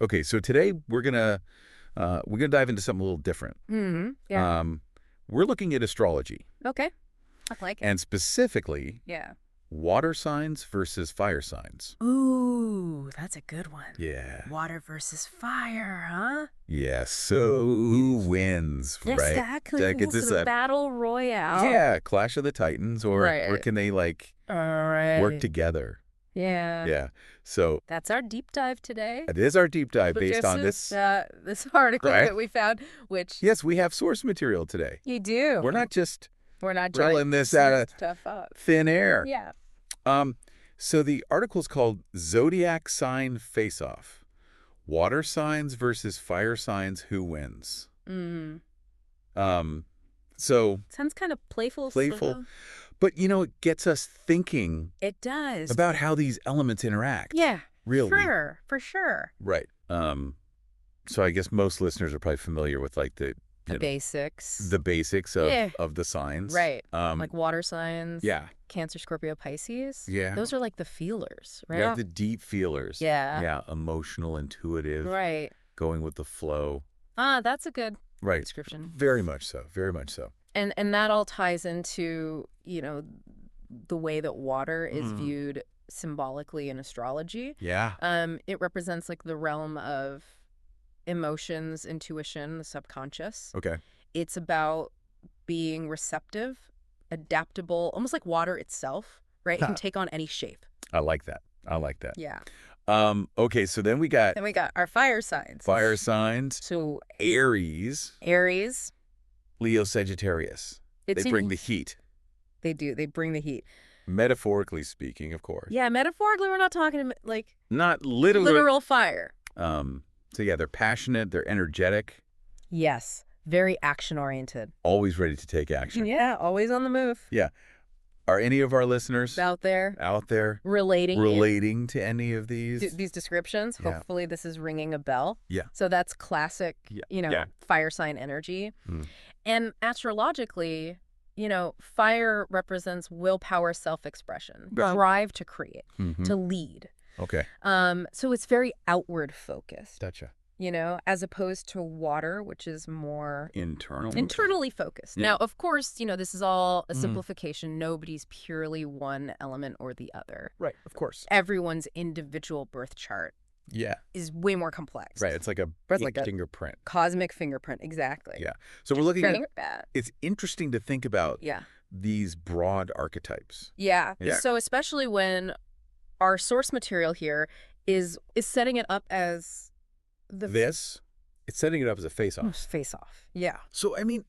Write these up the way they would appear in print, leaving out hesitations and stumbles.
Okay, so today we're gonna dive into something a little different. Yeah. We're looking at astrology, Okay. I like it. and specifically Yeah. water signs versus fire signs. Ooh, that's a good one. Yeah. Water versus fire, huh? Yeah. So who wins, right? Exactly. That gets This us is a a battle royale. yeah, Clash of the Titans, or Right. can they like All right. work together? Yeah. Yeah. So That's our deep dive today. it is our deep dive But based on this this. this article Right. that we found, which Yes, we have source material today. you do. We're not just We're not drilling trying this to out of stuff up. thin air. Yeah. So the article's called Zodiac Sign Face-Off. Water signs versus fire signs, who wins? So Sounds kind of playful. playful, but it gets us thinking It does. about how these elements interact. Yeah. Really. For sure. Right. So I guess most listeners are probably familiar with like the Basics. the basics of, Yeah. of the signs. Right. Um, Like water signs. yeah. Cancer, Scorpio, Pisces. Yeah. Those are like the feelers, right? You got the deep feelers. Yeah. Yeah. Emotional, intuitive, Right. going with the flow. That's a good Right. description. Very much so. Very much so. And that all ties into, the way that water is viewed symbolically in astrology. Yeah. It represents like the realm of emotions, intuition, the subconscious. Okay. It's about being receptive, adaptable, almost like water itself, right? It can take on any shape. I like that. I like that. Yeah. Okay, so then we got Then we got our fire signs. fire signs, So Aries, Aries, Leo, Sagittarius. it's They bring the heat. They do. They bring the heat. Metaphorically speaking, of course. Yeah, metaphorically, we're not talking like Not literally. literal fire. So yeah, they're passionate, they're energetic, Yes. Very action-oriented. always ready to take action. Yeah, always on the move. Yeah. Are any of our listeners Out there, out there relating to any of these? these descriptions. Yeah. Hopefully this is ringing a bell. Yeah. So that's classic, Yeah. Yeah. fire sign energy. Mm. And astrologically, fire represents willpower, self-expression, Well- drive to create, Mhm. to lead. Okay. So it's very outward focused, Gotcha. as opposed to water, which is more Internal. internally focused. Yeah. Now, of course, this is all a simplification. Nobody's purely one element or the other. Right, of course. Everyone's individual birth chart Yeah. is way more complex. Right. It's like a It's like a fingerprint. cosmic fingerprint. Exactly. Yeah. So we're looking at Very bad. it's interesting to think about Yeah. these broad archetypes. Yeah. Yeah. So especially when our source material here is setting it up as It's setting it up as a face-off. face off. Yeah. So, I mean,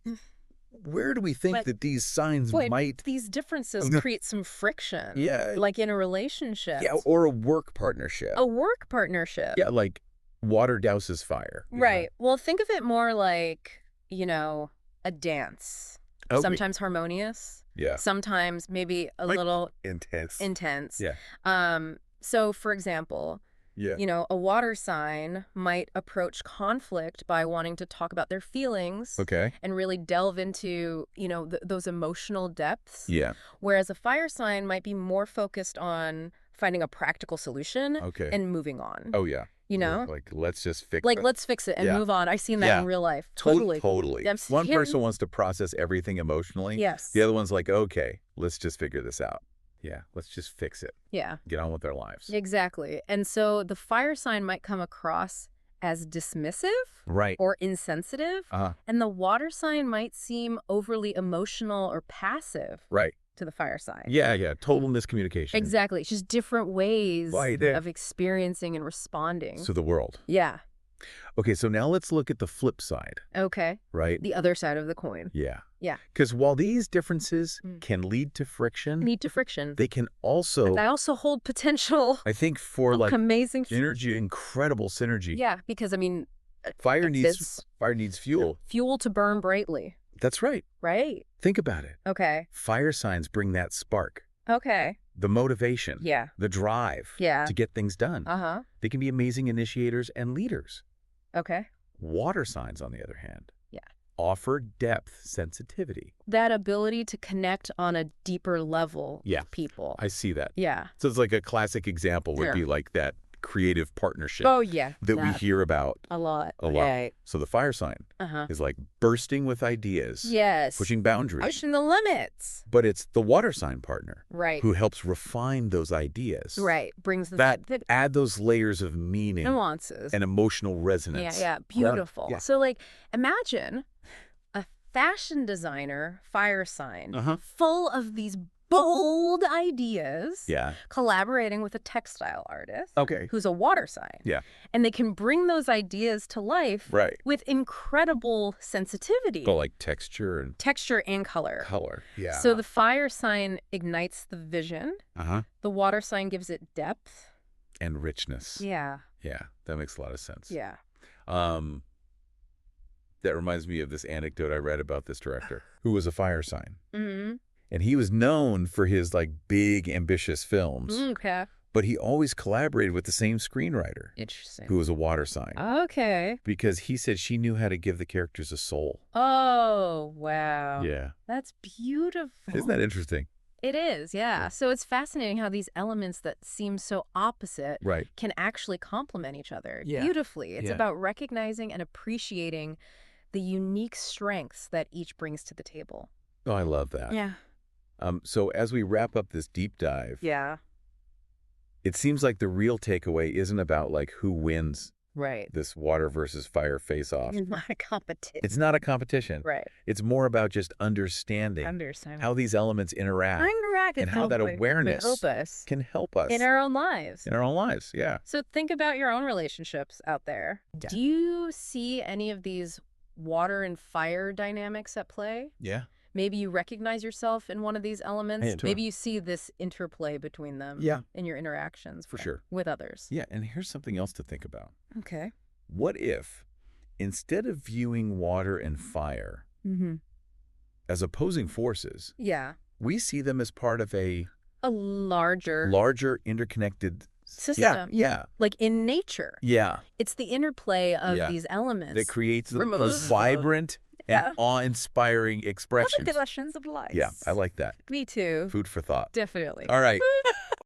where do we think But- that these signs Boy, might... these differences create some friction. Yeah. Like in a relationship. Yeah, or a work partnership. A work partnership. Yeah, like water douses fire. Right. Well, think of it more like, a dance. Okay. Sometimes harmonious. Yeah. Sometimes maybe a Like little intense. intense. Yeah. So, for example, Yeah. a water sign might approach conflict by wanting to talk about their feelings Okay. and really delve into, those emotional depths. Yeah. Whereas a fire sign might be more focused on finding a practical solution Okay. and moving on. Oh, yeah. You Like, let's just fix Like, it. let's fix it and Yeah. move on. I've seen that Yeah. in real life. Totally. I'm One hearing- person wants to process everything emotionally. Yes. The other one's like, okay, let's just figure this out. Yeah. Let's just fix it. Yeah, Get on with their lives. exactly. And so the fire sign might come across as dismissive Right. or insensitive, Uh-huh. and the water sign might seem overly emotional or passive Right. to the fire sign. Yeah, yeah. Total miscommunication. Exactly. It's just different ways Right there. of experiencing and responding. To the world. Yeah. Okay, so now let's look at the flip side, Okay. right? The other side of the coin. Yeah. Yeah. Because while these differences Mm. can lead to friction, Need to friction. they can also, They also hold potential I think, for like amazing. energy, incredible synergy. Yeah, because Fire needs this- fuel. fuel to burn brightly, That's right. right? Think about it. Okay. Fire signs bring that spark, Okay. the motivation, Yeah. the drive Yeah. to get things done. Uh-huh. They can be amazing initiators and leaders. Okay. Water signs, on the other hand, Yeah. offer depth, sensitivity. That ability to connect on a deeper level Yeah. with people. I see that. Yeah. So it's like a classic example would Sure. be like that creative partnership Oh, yeah. that we hear about a lot. a lot. Right. So the fire sign is like bursting with ideas, Yes. pushing boundaries. Pushing the limits. But it's the water sign partner Right. who helps refine those ideas. Right. Brings That the add those layers of meaning nuances. and emotional resonance. Yeah. Beautiful. Yeah. So, like, imagine a fashion designer fire sign full of these bold ideas, collaborating with a textile artist who's a water sign. Yeah. And they can bring those ideas to life with incredible sensitivity. Oh, like texture and color. Yeah. So the fire sign ignites the vision. The water sign gives it depth. And richness. Yeah. Yeah. That makes a lot of sense. Yeah. That reminds me of this anecdote I read about this director who was a fire sign. Mm-hmm. And he was known for his like big, ambitious films. Okay. But he always collaborated with the same screenwriter. Interesting. Who was a water sign. Okay. Because he said she knew how to give the characters a soul. Oh, wow. Yeah. That's beautiful. Isn't that interesting? It is, yeah. So it's fascinating how these elements that seem so opposite can actually complement each other beautifully. It's about recognizing and appreciating the unique strengths that each brings to the table. Oh, I love that. Yeah. So as we wrap up this deep dive, it seems like the real takeaway isn't about like who wins this water versus fire face-off. It's not a competition. It's not a competition. Right. It's more about just understanding how these elements interact and how that awareness can help us in our own lives. In our own lives, yeah. So think about your own relationships out there. Yeah. Do you see any of these water and fire dynamics at play? Yeah. Maybe you recognize yourself in one of these elements. Maybe you see this interplay between them in your interactions with others. Yeah, and here's something else to think about. Okay. What if, instead of viewing water and fire as opposing forces, we see them as part of a larger interconnected system. Yeah. Like in nature. Yeah. It's the interplay of these elements that creates the vibrant and awe-inspiring expressions. Expressions of life. Yeah, I like that. Me too. Food for thought. Definitely. All right.